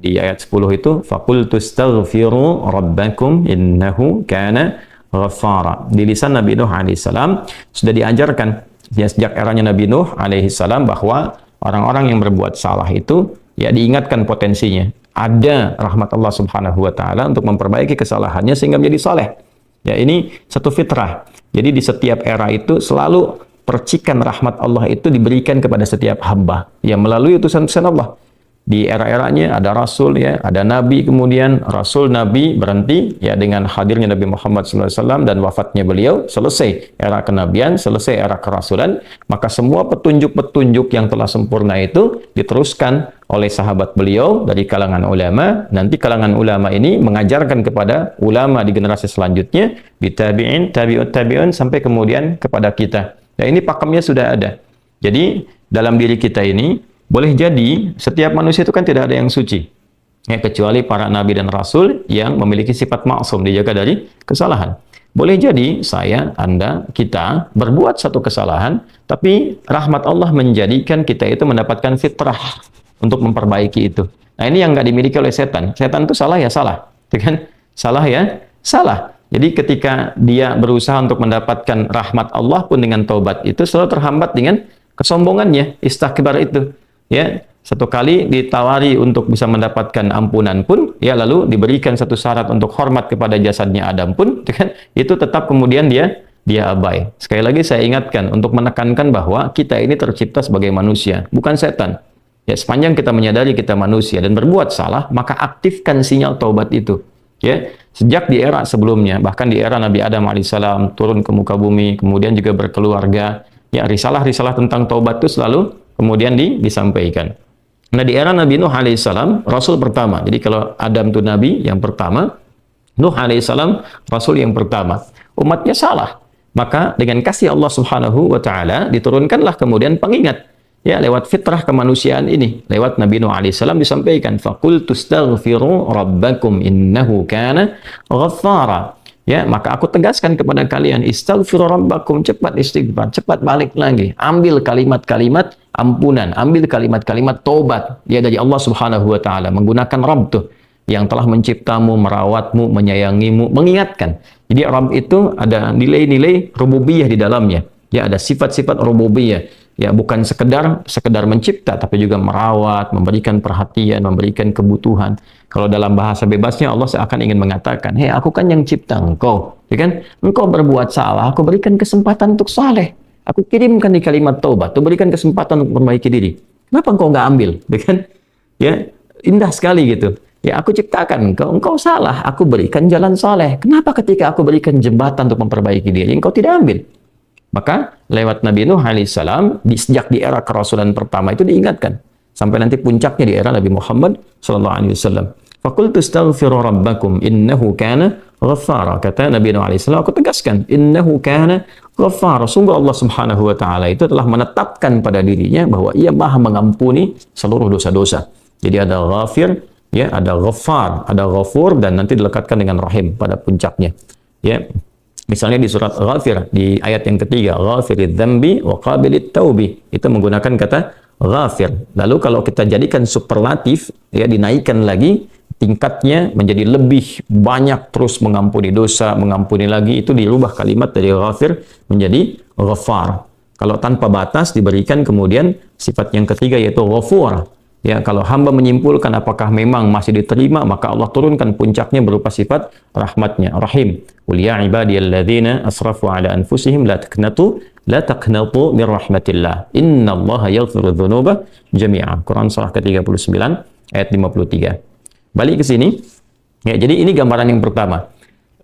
di ayat 10 itu faqultu astaghfiru rabbakum innahu kana ghaffara. Di lisan Nabi Nuh alaihissalam sudah diajarkan ya sejak eranya Nabi Nuh alaihissalam bahwa orang-orang yang berbuat salah itu ya diingatkan potensinya. Ada rahmat Allah Subhanahu wa taala untuk memperbaiki kesalahannya sehingga menjadi saleh. Ya, ini satu fitrah. Jadi di setiap era itu selalu percikan rahmat Allah itu diberikan kepada setiap hamba yang melalui utusan-utusan Allah. Di era-eranya ada rasul ya, ada nabi, kemudian rasul nabi berhenti ya dengan hadirnya Nabi Muhammad SAW dan wafatnya beliau, selesai era kenabian, selesai era kerasulan, maka semua petunjuk-petunjuk yang telah sempurna itu diteruskan oleh sahabat beliau dari kalangan ulama. Nanti kalangan ulama ini mengajarkan kepada ulama di generasi selanjutnya, tabi'in, tabi'ut tabi'un, sampai kemudian kepada kita. Ya, ini pakemnya sudah ada. Jadi dalam diri kita ini boleh jadi setiap manusia itu kan tidak ada yang suci ya, kecuali para nabi dan rasul yang memiliki sifat maksum, dijaga dari kesalahan. Boleh jadi saya, Anda, kita berbuat satu kesalahan, tapi rahmat Allah menjadikan kita itu mendapatkan fitrah untuk memperbaiki itu. Nah, ini yang nggak dimiliki oleh setan. Setan itu salah ya salah, kan? Salah ya salah. Jadi ketika dia berusaha untuk mendapatkan rahmat Allah pun dengan taubat itu selalu terhambat dengan kesombongannya, istakbar itu. Ya, satu kali ditawari untuk bisa mendapatkan ampunan pun, ya lalu diberikan satu syarat untuk hormat kepada jasadnya Adam pun, kan? Itu tetap kemudian dia abai. Sekali lagi saya ingatkan untuk menekankan bahwa kita ini tercipta sebagai manusia, bukan setan. Ya, sepanjang kita menyadari kita manusia dan berbuat salah, maka aktifkan sinyal taubat itu. Ya, sejak di era sebelumnya, bahkan di era Nabi Adam alaihissalam turun ke muka bumi, kemudian juga berkeluarga, ya risalah-risalah tentang taubat itu selalu kemudian disampaikan. Nah, di era Nabi Nuh alaihissalam, Rasul pertama. Jadi kalau Adam itu Nabi yang pertama, Nuh alaihissalam Rasul yang pertama. Umatnya salah. Maka dengan kasih Allah Subhanahu wa taala diturunkanlah kemudian pengingat. Ya, lewat fitrah kemanusiaan ini. Lewat Nabi Nuh alaihissalam disampaikan, faqultu astaghfiru rabbakum innahu kana ghaffara. Ya, maka aku tegaskan kepada kalian, istaghfiru rabbakum, cepat istighfar, cepat balik lagi. Ambil kalimat-kalimat ampunan, ambil kalimat-kalimat tobat ya dari Allah Subhanahu wa taala, menggunakan Rabb tuh yang telah menciptamu, merawatmu, menyayangimu, mengingatkan. Jadi Rabb itu ada nilai-nilai rububiyah di dalamnya. Ya, ada sifat-sifat rububiyah. Ya, bukan sekedar mencipta, tapi juga merawat, memberikan perhatian, memberikan kebutuhan. Kalau dalam bahasa bebasnya Allah seakan ingin mengatakan, hei, aku kan yang cipta engkau, ya kan? Engkau berbuat salah, aku berikan kesempatan untuk saleh. Aku kirimkan di kalimat taubat, aku berikan kesempatan untuk memperbaiki diri. Kenapa engkau nggak ambil, ya kan? Ya, indah sekali gitu. Ya, aku ciptakan engkau salah, aku berikan jalan saleh. Kenapa ketika aku berikan jembatan untuk memperbaiki diri, engkau tidak ambil? Maka lewat Nabi Nuh alaihissalam, sejak di era kerasulan pertama itu diingatkan. Sampai nanti puncaknya di era Nabi Muhammad sallallahu alaihi wasallam. Faqultu astaghfiru rabbakum innahu kana ghaffara. Kata Nabi Nuh alaihissalam, aku tegaskan, innahu kana ghaffara. Sungguh Allah Subhanahu wa taala itu telah menetapkan pada dirinya bahwa Ia Maha mengampuni seluruh dosa-dosa. Jadi ada ghafir, ya, ada ghaffar, ada ghafur, dan nanti dilekatkan dengan rahim pada puncaknya. Ya. Misalnya di surat Ghafir, di ayat yang ketiga, Ghafirid dzambi wa qabilit taubi, itu menggunakan kata Ghafir. Lalu kalau kita jadikan superlatif, ya, dinaikkan lagi tingkatnya menjadi lebih banyak, terus mengampuni dosa, mengampuni lagi, itu dirubah kalimat dari Ghafir menjadi Ghaffar. Kalau tanpa batas diberikan kemudian sifat yang ketiga yaitu Ghafur. Ya, kalau hamba menyimpulkan apakah memang masih diterima, maka Allah turunkan puncaknya berupa sifat rahmatnya, Rahim. Qul ya ibadiyalladzina asrafu ala anfusihim la taqnatu min rahmatillah. Innallaha yaghfiru dzunuba jami'a. Quran surah ke-39 ayat 53. Balik ke sini. Ya, jadi ini gambaran yang pertama.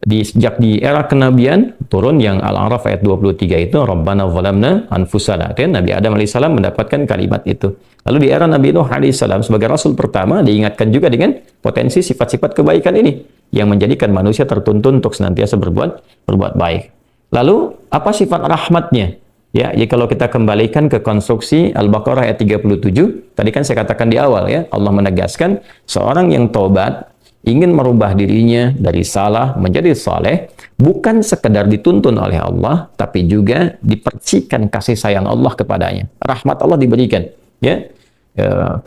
Sejak di era kenabian turun yang Al-A'raf ayat 23 itu Rabbana zalamna anfusana, kan Nabi Adam alaihissalam mendapatkan kalimat itu. Lalu di era Nabi Nuh alaihissalam sebagai rasul pertama diingatkan juga dengan potensi sifat-sifat kebaikan ini yang menjadikan manusia tertuntun untuk senantiasa berbuat baik. Lalu apa sifat rahmatnya? Ya, jadi kalau kita kembalikan ke konstruksi Al-Baqarah ayat 37, tadi kan saya katakan di awal ya, Allah menegaskan seorang yang taubat ingin merubah dirinya dari salah menjadi saleh, bukan sekedar dituntun oleh Allah, tapi juga dipercikan kasih sayang Allah kepadanya. Rahmat Allah diberikan. Ya,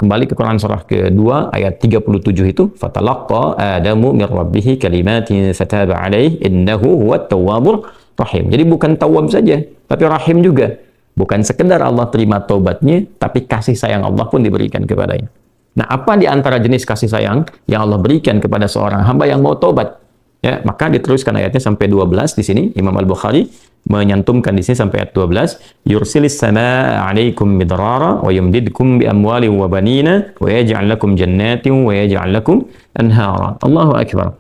kembali ke Quran surah kedua ayat 37 itu, fatalaqqa Adamu min rabbih kalimatin fataba alaihi innahu huwat tawwabur rahim. Jadi bukan tawwab saja, tapi rahim juga. Bukan sekedar Allah terima taubatnya, tapi kasih sayang Allah pun diberikan kepadanya. Nah, apa di antara jenis kasih sayang yang Allah berikan kepada seorang hamba yang mau taubat? Ya, maka diteruskan ayatnya sampai 12 di sini. Imam Al-Bukhari menyantumkan di sini sampai ayat 12, yursilis samaa 'alaikum midrara wa yumdidkum bi amwalin wa banina wa yaj'al lakum jannatin wa yaj'al lakum anhara. Allahu akbar.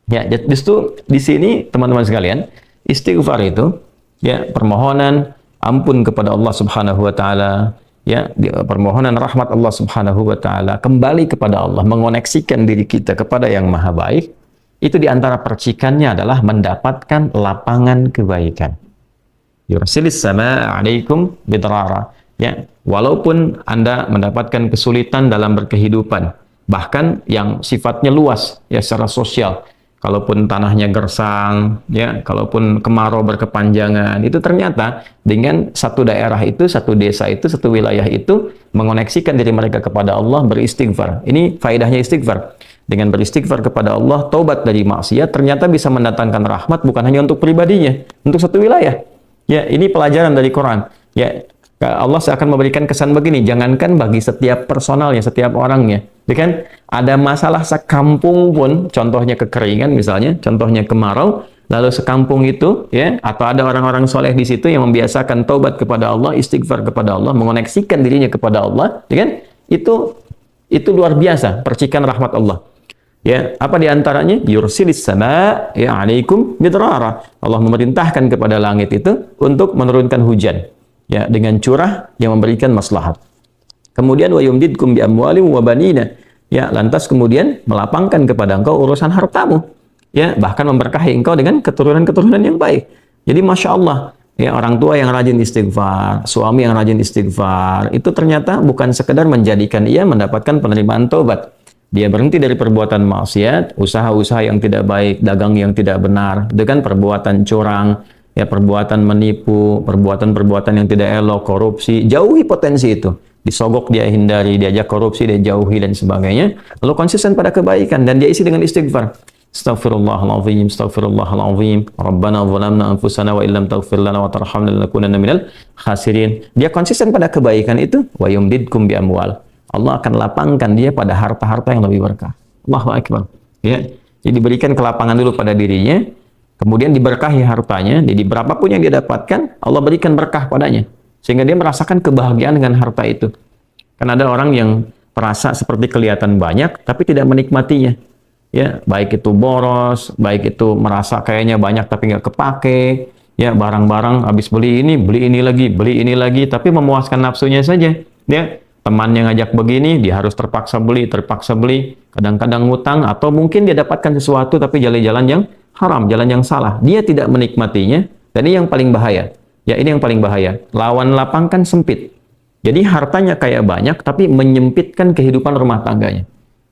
Ya, justru di sini teman-teman sekalian, istighfar itu ya permohonan ampun kepada Allah Subhanahu wa taala, ya, permohonan rahmat Allah Subhanahu wa taala, kembali kepada Allah, mengoneksikan diri kita kepada yang Maha Baik. Itu di antara percikannya adalah mendapatkan lapangan kebaikan. Yursilis samaa 'alaikum bidrara. Ya, walaupun Anda mendapatkan kesulitan dalam berkehidupan, bahkan yang sifatnya luas ya secara sosial. Kalaupun tanahnya gersang, ya, kalaupun kemarau berkepanjangan, itu ternyata dengan satu daerah itu, satu desa itu, satu wilayah itu mengoneksikan diri mereka kepada Allah, beristighfar. Ini faedahnya istighfar. Dengan beristighfar kepada Allah, taubat dari maksiat, ternyata bisa mendatangkan rahmat bukan hanya untuk pribadinya, untuk satu wilayah. Ya, ini pelajaran dari Quran. Ya, Allah akan memberikan kesan begini, jangankan bagi setiap personalnya, setiap orangnya. Ya kan? Ada masalah sekampung pun, contohnya kekeringan misalnya, contohnya kemarau, lalu sekampung itu, ya, atau ada orang-orang soleh di situ yang membiasakan taubat kepada Allah, istighfar kepada Allah, mengoneksikan dirinya kepada Allah, ya kan? Itu luar biasa, percikan rahmat Allah. Ya, apa di antaranya? Yursilis sama ya 'alaikum midrara. Allah memerintahkan kepada langit itu untuk menurunkan hujan. Ya, dengan curah yang memberikan maslahat. Kemudian wa yumdidkum bi amwalin wa banina. Ya, lantas kemudian melapangkan kepada engkau urusan hartamu. Ya, bahkan memberkahi engkau dengan keturunan-keturunan yang baik. Jadi Masya Allah, ya, orang tua yang rajin istighfar, suami yang rajin istighfar, itu ternyata bukan sekedar menjadikan ia mendapatkan penerimaan taubat. Dia berhenti dari perbuatan maksiat, usaha-usaha yang tidak baik, dagang yang tidak benar, dengan perbuatan curang, ya, perbuatan menipu, perbuatan-perbuatan yang tidak elok, korupsi, jauhi potensi itu. Disogok dia hindari, diajak korupsi dia jauhi dan sebagainya. Lalu konsisten pada kebaikan dan dia isi dengan istighfar. Astaghfirullahaladzim, astaghfirullahaladzim, Rabbana zalamna anfusana wa illam taghfir lana wa tarhamna lanakunanna minal khasirin. Dia konsisten pada kebaikan itu, wa yumdidkum bi amwal. Allah akan lapangkan dia pada harta-harta yang lebih berkah. Allahu akbar. Ya. Jadi diberikan kelapangan dulu pada dirinya, kemudian diberkahi hartanya, jadi berapapun yang dia dapatkan, Allah berikan berkah padanya. Sehingga dia merasakan kebahagiaan dengan harta itu. Karena ada orang yang merasa seperti kelihatan banyak, tapi tidak menikmatinya. Ya, baik itu boros, baik itu merasa kayaknya banyak tapi nggak kepake. Ya, barang-barang habis beli ini lagi, tapi memuaskan nafsunya saja. Ya, temannya ngajak begini, dia harus terpaksa beli, kadang-kadang ngutang, atau mungkin dia dapatkan sesuatu tapi jalan-jalan yang haram, jalan yang salah. Dia tidak menikmatinya, dan ini yang paling bahaya. Ya, ini yang paling bahaya. Lawan lapang kan sempit. Jadi hartanya kayak banyak, tapi menyempitkan kehidupan rumah tangganya.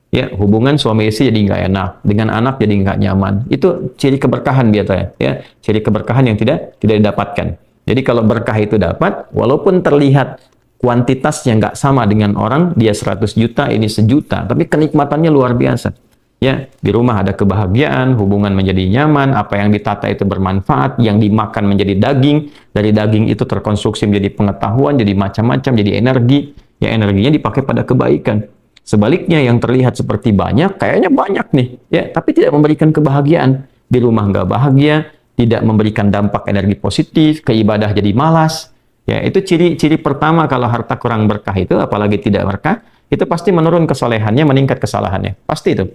Ya, hubungan suami istri jadi nggak enak, dengan anak jadi nggak nyaman. Itu ciri keberkahan biasanya. Ya, ciri keberkahan yang tidak didapatkan. Jadi kalau berkah itu dapat, walaupun terlihat kuantitasnya nggak sama dengan orang, dia 100 juta, ini 1 juta, tapi kenikmatannya luar biasa. Ya, di rumah ada kebahagiaan, hubungan menjadi nyaman, apa yang ditata itu bermanfaat, yang dimakan menjadi daging, dari daging itu terkonstruksi menjadi pengetahuan, jadi macam-macam, jadi energi, ya energinya dipakai pada kebaikan. Sebaliknya yang terlihat seperti banyak, kayaknya banyak nih, ya, tapi tidak memberikan kebahagiaan. Di rumah nggak bahagia, tidak memberikan dampak energi positif, ke ibadah jadi malas. Ya, itu ciri pertama kalau harta kurang berkah itu, apalagi tidak berkah, itu pasti menurun kesolehannya, meningkat kesalahannya. Pasti itu.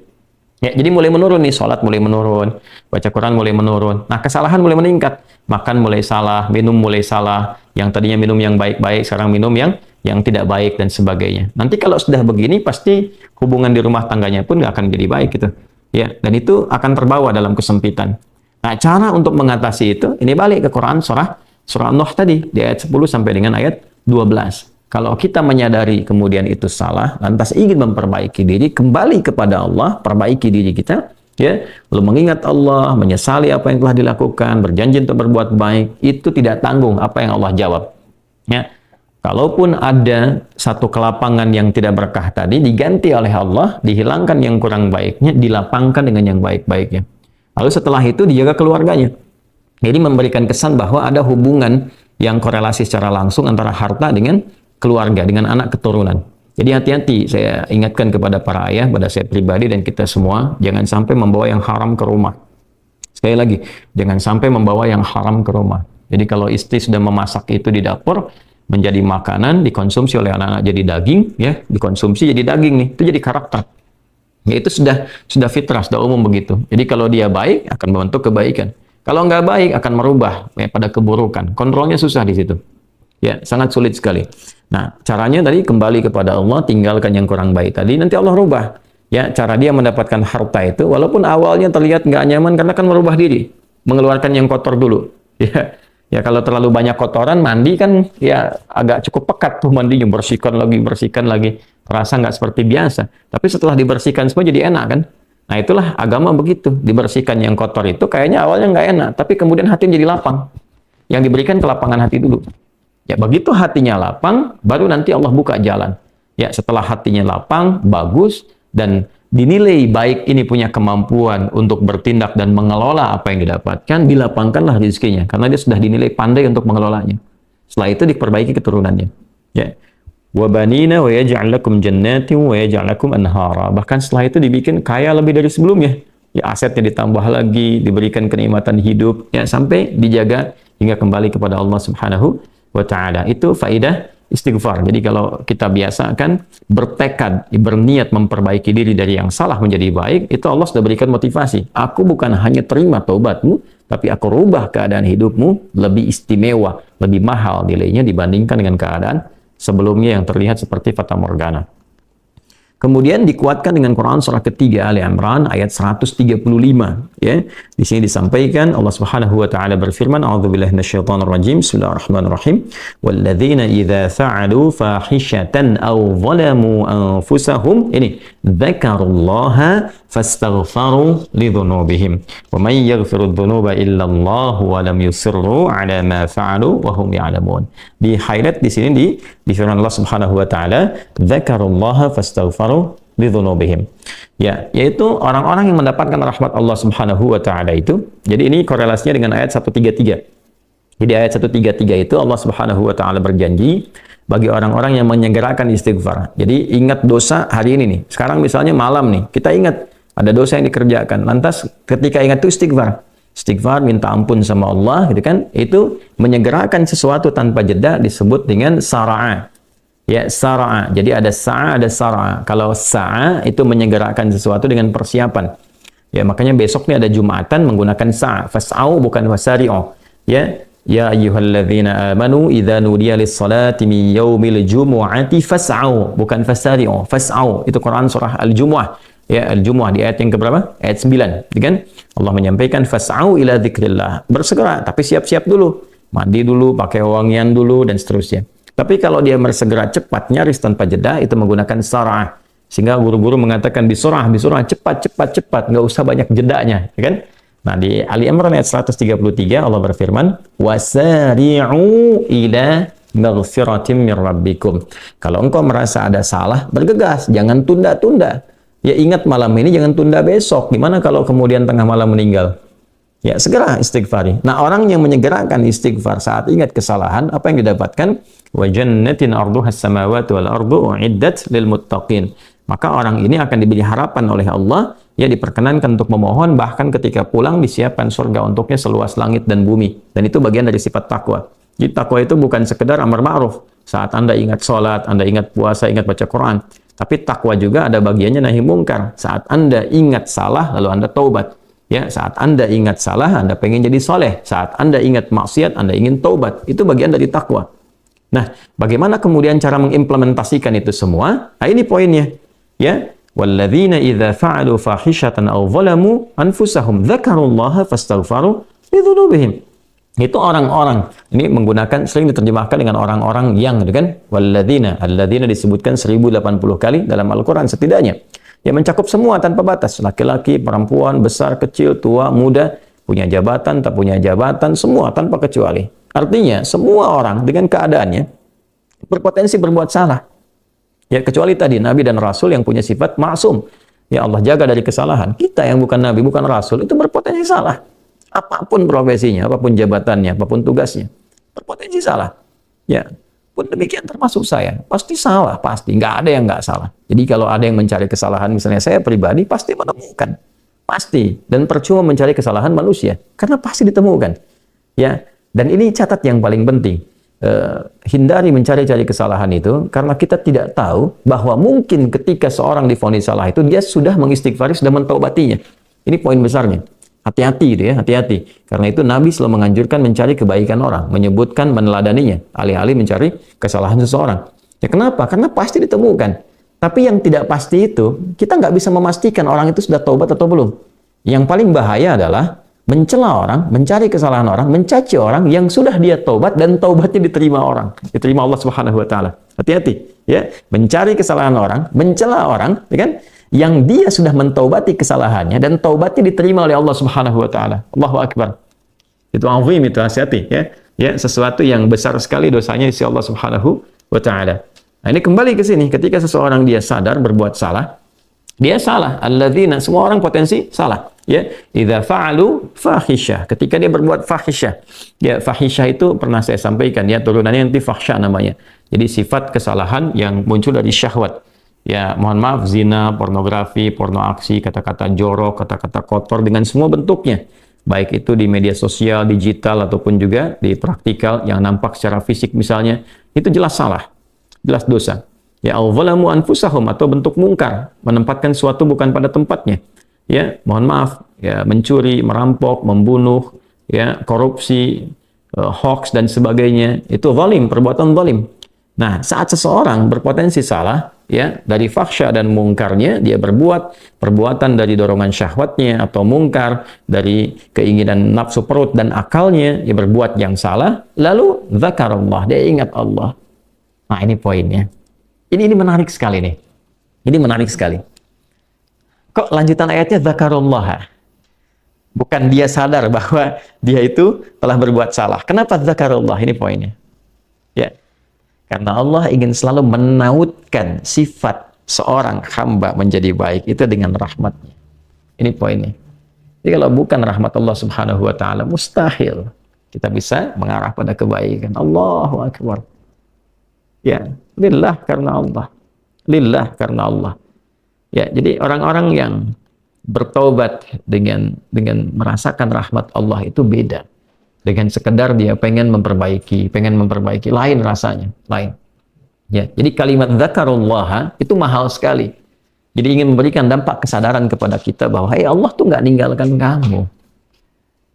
Ya, jadi mulai menurun nih, sholat mulai menurun, baca Quran mulai menurun. Nah, kesalahan mulai meningkat. Makan mulai salah, minum mulai salah. Yang tadinya minum yang baik-baik, sekarang minum yang tidak baik dan sebagainya. Nanti kalau sudah begini, pasti hubungan di rumah tangganya pun nggak akan jadi baik gitu. Ya, dan itu akan terbawa dalam kesempitan. Nah, cara untuk mengatasi itu, ini balik ke Quran Surah Nuh tadi, di ayat 10 sampai dengan ayat 12. Kalau kita menyadari kemudian itu salah, lantas ingin memperbaiki diri, kembali kepada Allah, perbaiki diri kita, ya, lalu mengingat Allah, menyesali apa yang telah dilakukan, berjanji untuk berbuat baik, itu tidak tanggung apa yang Allah jawab. Ya, Kalaupun ada satu kelapangan yang tidak berkah tadi, diganti oleh Allah, dihilangkan yang kurang baiknya, dilapangkan dengan yang baik-baiknya. Lalu setelah itu dijaga keluarganya. Jadi memberikan kesan bahwa ada hubungan yang korelasi secara langsung antara harta dengan keluarga, dengan anak keturunan. Jadi hati-hati, saya ingatkan kepada para ayah, pada saya pribadi dan kita semua, jangan sampai membawa yang haram ke rumah. Sekali lagi, jangan sampai membawa yang haram ke rumah. Jadi kalau istri sudah memasak itu di dapur, menjadi makanan, dikonsumsi oleh anak-anak jadi daging, ya, dikonsumsi jadi daging nih, itu jadi karakter. Ya, itu sudah fitrah, sudah umum begitu. Jadi kalau dia baik, akan membentuk kebaikan. Kalau nggak baik, akan merubah ya, pada keburukan. Kontrolnya susah di situ. Ya, sangat sulit sekali. Nah, caranya tadi kembali kepada Allah, tinggalkan yang kurang baik tadi, nanti Allah rubah. Ya, cara dia mendapatkan harta itu, walaupun awalnya terlihat nggak nyaman, karena kan merubah diri, mengeluarkan yang kotor dulu. Ya. Ya kalau terlalu banyak kotoran, mandi kan ya agak cukup pekat tuh mandinya, bersihkan lagi, terasa nggak seperti biasa. Tapi setelah dibersihkan semua jadi enak kan? Nah itulah agama begitu, dibersihkan yang kotor itu kayaknya awalnya nggak enak, tapi kemudian hati jadi lapang. Yang diberikan kelapangan hati dulu. Ya begitu hatinya lapang, baru nanti Allah buka jalan. Ya setelah hatinya lapang, bagus, dan dinilai baik ini punya kemampuan untuk bertindak dan mengelola apa yang didapatkan, dilapangkanlah rezekinya karena dia sudah dinilai pandai untuk mengelolanya. Setelah itu diperbaiki keturunannya. Ya. Wa banina wa yaj'al lakum jannatin wa yaj'al lakum anhara. Bahkan setelah itu dibikin kaya lebih dari sebelumnya. Ya asetnya ditambah lagi, diberikan kenikmatan hidup ya sampai dijaga hingga kembali kepada Allah Subhanahu wa taala. Itu faidah istighfar. Jadi kalau kita biasakan bertekad, berniat memperbaiki diri dari yang salah menjadi baik, itu Allah sudah berikan motivasi. Aku bukan hanya terima taubatmu, tapi aku rubah keadaan hidupmu lebih istimewa, lebih mahal nilainya dibandingkan dengan keadaan sebelumnya yang terlihat seperti fata morgana. Kemudian dikuatkan dengan Quran surah ketiga Ali Imran ayat 135 ya. Di sini disampaikan Allah Subhanahu wa taala berfirman, a'udzubillahi minasyaitonir rajim. Bismillahirrahmanirrahim. Walladzina idza fa'alu fahishatan aw zalamu anfusahum ini dzakarullaha fastaghfaru lidzunubihim. Wa may yaghfiru dzunuba illa Allah wa lam yusirru ala ma fa'alu wa hum ya'lamun. Di highlight di sini di firman Allah Subhanahu wa taala, dzakarullaha fastaghfaru lidzunubihim. Ya, yaitu orang-orang yang mendapatkan rahmat Allah Subhanahu wa taala itu. Jadi ini korelasinya dengan ayat 133. Jadi ayat 133 itu Allah Subhanahu wa taala berjanji bagi orang-orang yang menyegerakan istighfar. Jadi ingat dosa hari ini nih. Sekarang misalnya malam nih, kita ingat ada dosa yang dikerjakan. Lantas ketika ingat itu istighfar. Istighfar minta ampun sama Allah gitu kan. Itu menyegerakan sesuatu tanpa jeda disebut dengan sara'a. Ya, sara'a. Jadi ada sa'a, ada sara'a. Kalau sa'a itu menyegerakan sesuatu dengan persiapan. Ya, makanya besok nih ada Jumatan menggunakan sa'a. Fas'au bukan wasari'u. Ya, ya ayyuhalladzina amanu idza nudiya lis-salati min yaumil jumu'ati fas'au bukan fasari'u. Fas'au itu Quran surah Al-Jumu'ah. Ya, Al-Jumu'ah di ayat yang keberapa? Ayat 9. Kan? Allah menyampaikan fas'au ila dzikrillah. Bersegera, tapi siap-siap dulu. Mandi dulu, pakai wangian dulu dan seterusnya. Tapi kalau dia bersegera cepat, nyaris tanpa jeda, itu menggunakan sarah. Sehingga guru-guru mengatakan bisurah, cepat, nggak usah banyak jedanya, ya kan? Nah, di Ali Imran ayat 133 Allah berfirman, "Wasari'u ila maghfiratin mir rabbikum." Kalau engkau merasa ada salah, bergegas, jangan tunda-tunda. Ya ingat malam ini, jangan tunda besok. Gimana kalau kemudian tengah malam meninggal? Ya, segera istighfari. Nah, orang yang menyegerakan istighfar saat ingat kesalahan, apa yang didapatkan? Wa jannatin arduha as-samawati wal ardu uiddat lil muttaqin. Maka orang ini akan diberi harapan oleh Allah, ya diperkenankan untuk memohon, bahkan ketika pulang disiapkan surga untuknya seluas langit dan bumi. Dan itu bagian dari sifat takwa. Jadi takwa itu bukan sekedar amar ma'ruf. Saat Anda ingat sholat, Anda ingat puasa, ingat baca Quran. Tapi takwa juga ada bagiannya nahi mungkar. Saat Anda ingat salah, lalu Anda taubat. Ya, saat Anda ingat salah, Anda pengen jadi soleh. Saat Anda ingat maksiat, Anda ingin taubat. Itu bagian dari takwa. Nah, bagaimana kemudian cara mengimplementasikan itu semua? Nah, ini poinnya. Ya, walladzina idza fa'alu fahishatan aw zalamu anfusahum dzakarullaha fastaghfaru lidzunubihim. Itu orang-orang. Ini menggunakan sering diterjemahkan dengan orang-orang yang, gitu kan? Walladzina, alladzina disebutkan 1080 kali dalam Al-Qur'an setidaknya. Ya mencakup semua tanpa batas, laki-laki, perempuan, besar, kecil, tua, muda, punya jabatan, tak punya jabatan, semua tanpa kecuali. Artinya semua orang dengan keadaannya berpotensi berbuat salah. Ya, kecuali tadi Nabi dan Rasul yang punya sifat maksum. Ya, Allah jaga dari kesalahan. Kita yang bukan Nabi, bukan Rasul, itu berpotensi salah. Apapun profesinya, apapun jabatannya, apapun tugasnya, berpotensi salah. Ya, pun demikian termasuk saya. Pasti salah, pasti. Nggak ada yang nggak salah. Jadi kalau ada yang mencari kesalahan, misalnya saya pribadi, pasti menemukan. Pasti. Dan percuma mencari kesalahan manusia. Karena pasti ditemukan. Ya. Dan ini catat yang paling penting. Hindari mencari-cari kesalahan itu, karena kita tidak tahu bahwa mungkin ketika seorang divonis salah itu, dia sudah mengistighfari, sudah mentaubatinya. Ini poin besarnya. Hati-hati gitu ya, hati-hati. Karena itu Nabi selalu menganjurkan mencari kebaikan orang, menyebutkan, meneladaninya, alih-alih mencari kesalahan seseorang. Ya kenapa? Karena pasti ditemukan. Tapi yang tidak pasti itu, kita nggak bisa memastikan orang itu sudah taubat atau belum. Yang paling bahaya adalah mencela orang, mencari kesalahan orang, mencaci orang yang sudah dia taubat dan taubatnya diterima orang, diterima Allah Subhanahu wa taala. Hati-hati ya, mencari kesalahan orang, mencela orang, ya kan? Yang dia sudah mentaubati kesalahannya dan taubatnya diterima oleh Allah Subhanahu wa taala. Allahu akbar. Itu azim, itu hati-hati ya. Ya, sesuatu yang besar sekali dosanya di sisi Allah Subhanahu wa taala. Nah, ini kembali ke sini, ketika seseorang dia sadar berbuat salah, dia salah. Alladzina, semua orang potensi salah. Ya, idza fa'alu fahisyah, ketika dia berbuat fahisyah. Ya, fahisyah itu pernah saya sampaikan ya, turunannya nanti fahsya namanya. Jadi sifat kesalahan yang muncul dari syahwat. Ya, mohon maaf, zina, pornografi, porno aksi, kata-kata jorok, kata-kata kotor dengan semua bentuknya. Baik itu di media sosial, digital, ataupun juga di praktikal yang nampak secara fisik misalnya, itu jelas salah, jelas dosa. Ya, al-zalamu anfusahum, atau bentuk mungkar, menempatkan suatu bukan pada tempatnya. Ya, mohon maaf, ya, mencuri, merampok, membunuh, ya, korupsi, hoax dan sebagainya, itu zalim, perbuatan zalim. Nah, saat seseorang berpotensi salah, ya, dari fahsya dan mungkarnya, dia berbuat perbuatan dari dorongan syahwatnya atau mungkar, dari keinginan nafsu perut dan akalnya, dia berbuat yang salah, lalu zakarullah, dia ingat Allah. Nah, ini poinnya. Ini menarik sekali nih. Ini menarik sekali. Kok lanjutan ayatnya zakarullah? Bukan dia sadar bahwa dia itu telah berbuat salah. Kenapa zakarullah? Ini poinnya. Ya. Karena Allah ingin selalu menautkan sifat seorang hamba menjadi baik itu dengan rahmatnya. Ini poinnya. Jadi kalau bukan rahmat Allah Subhanahu wa taala, mustahil kita bisa mengarah pada kebaikan. Allahu akbar. Ya, lillah karena Allah. Lillah karena Allah. Ya, jadi orang-orang yang bertaubat dengan merasakan rahmat Allah itu beda. Dengan sekedar dia pengen memperbaiki, lain rasanya, lain. Ya, jadi kalimat zakarullah itu mahal sekali. Jadi ingin memberikan dampak kesadaran kepada kita bahwa hey, Allah tuh nggak ninggalkan kamu.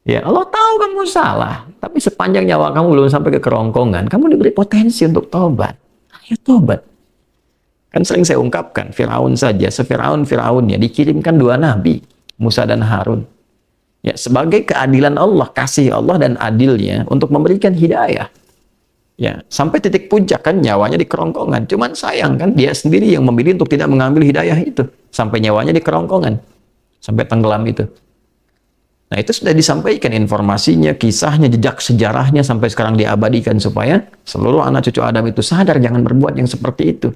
Ya, Allah tahu kamu salah, tapi sepanjang nyawa kamu belum sampai ke kerongkongan, kamu diberi potensi untuk tobat. Ayo tobat. Kan sering saya ungkapkan, Firaun saja, Firaunnya dikirimkan 2 nabi, Musa dan Harun. Ya, sebagai keadilan Allah, kasih Allah dan adilnya untuk memberikan hidayah. Ya, sampai titik puncak kan nyawanya di kerongkongan. Cuman sayang kan dia sendiri yang memilih untuk tidak mengambil hidayah itu. Sampai nyawanya di kerongkongan. Sampai tenggelam itu. Nah, itu sudah disampaikan informasinya, kisahnya, jejak sejarahnya sampai sekarang diabadikan supaya seluruh anak cucu Adam itu sadar jangan berbuat yang seperti itu.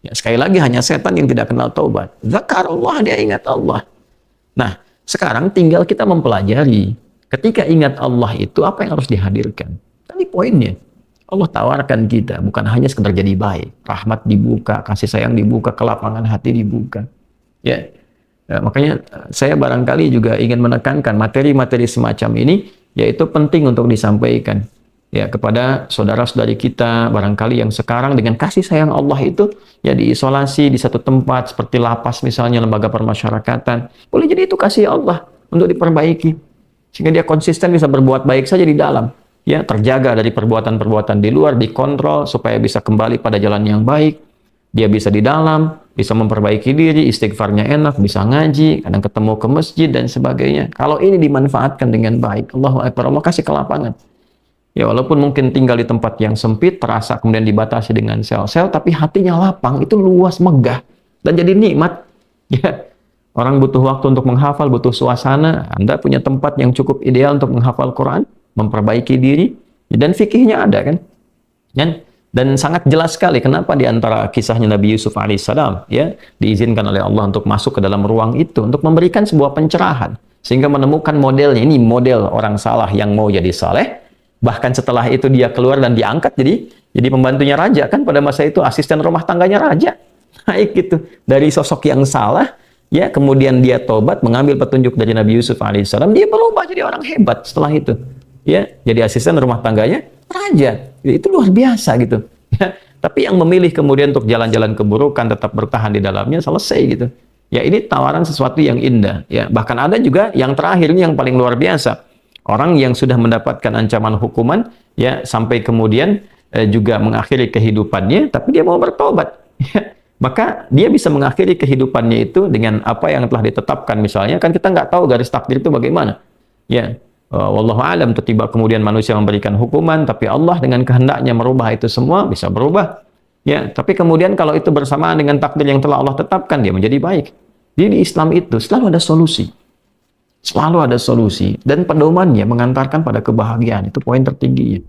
Ya, sekali lagi hanya setan yang tidak kenal taubat. Zakarullah, dia ingat Allah. Nah, sekarang tinggal kita mempelajari ketika ingat Allah itu apa yang harus dihadirkan. Tadi poinnya. Allah tawarkan kita bukan hanya sekedar jadi baik, rahmat dibuka, kasih sayang dibuka, kelapangan hati dibuka. Ya, makanya saya barangkali juga ingin menekankan materi-materi semacam ini, yaitu penting untuk disampaikan ya kepada saudara-saudari kita barangkali yang sekarang dengan kasih sayang Allah itu ya diisolasi di satu tempat seperti lapas misalnya, lembaga permasyarakatan. Boleh jadi itu kasih Allah untuk diperbaiki sehingga dia konsisten bisa berbuat baik saja di dalam. Ya, terjaga dari perbuatan-perbuatan di luar, dikontrol supaya bisa kembali pada jalan yang baik. Dia bisa di dalam, bisa memperbaiki diri, istighfarnya enak, bisa ngaji, kadang ketemu ke masjid dan sebagainya. Kalau ini dimanfaatkan dengan baik, Allahu Akbar, Allah kasih kelapangan. Ya, walaupun mungkin tinggal di tempat yang sempit, terasa kemudian dibatasi dengan sel-sel, tapi hatinya lapang, itu luas, megah, dan jadi nikmat. Ya, orang butuh waktu untuk menghafal, butuh suasana. Anda punya tempat yang cukup ideal untuk menghafal Quran, memperbaiki diri, dan fikihnya ada kan. Dan Dan sangat jelas sekali kenapa di antara kisahnya Nabi Yusuf alaihissalam ya diizinkan oleh Allah untuk masuk ke dalam ruang itu untuk memberikan sebuah pencerahan sehingga menemukan modelnya. Ini model orang saleh yang mau jadi saleh. Bahkan setelah itu dia keluar dan diangkat jadi pembantunya raja, kan pada masa itu asisten rumah tangganya raja. Naik gitu dari sosok yang salah ya, kemudian dia tobat mengambil petunjuk dari Nabi Yusuf alaihissalam, dia berubah jadi orang hebat setelah itu. Ya, jadi asisten rumah tangganya raja. Itu luar biasa gitu. Ya, tapi yang memilih kemudian untuk jalan-jalan keburukan, tetap bertahan di dalamnya, selesai gitu. Ya, ini tawaran sesuatu yang indah. Ya, bahkan ada juga yang terakhir ini yang paling luar biasa. Orang yang sudah mendapatkan ancaman hukuman, ya sampai kemudian juga mengakhiri kehidupannya, tapi dia mau bertobat. Ya, maka dia bisa mengakhiri kehidupannya itu dengan apa yang telah ditetapkan. Misalnya, kan kita nggak tahu garis takdir itu bagaimana. Ya. Wallahu alam, tiba kemudian manusia memberikan hukuman, tapi Allah dengan kehendaknya merubah itu semua, bisa berubah. Ya, tapi kemudian kalau itu bersamaan dengan takdir yang telah Allah tetapkan, dia menjadi baik. Jadi di Islam itu selalu ada solusi. Selalu ada solusi dan pedomannya mengantarkan pada kebahagiaan. Itu poin tertinggi.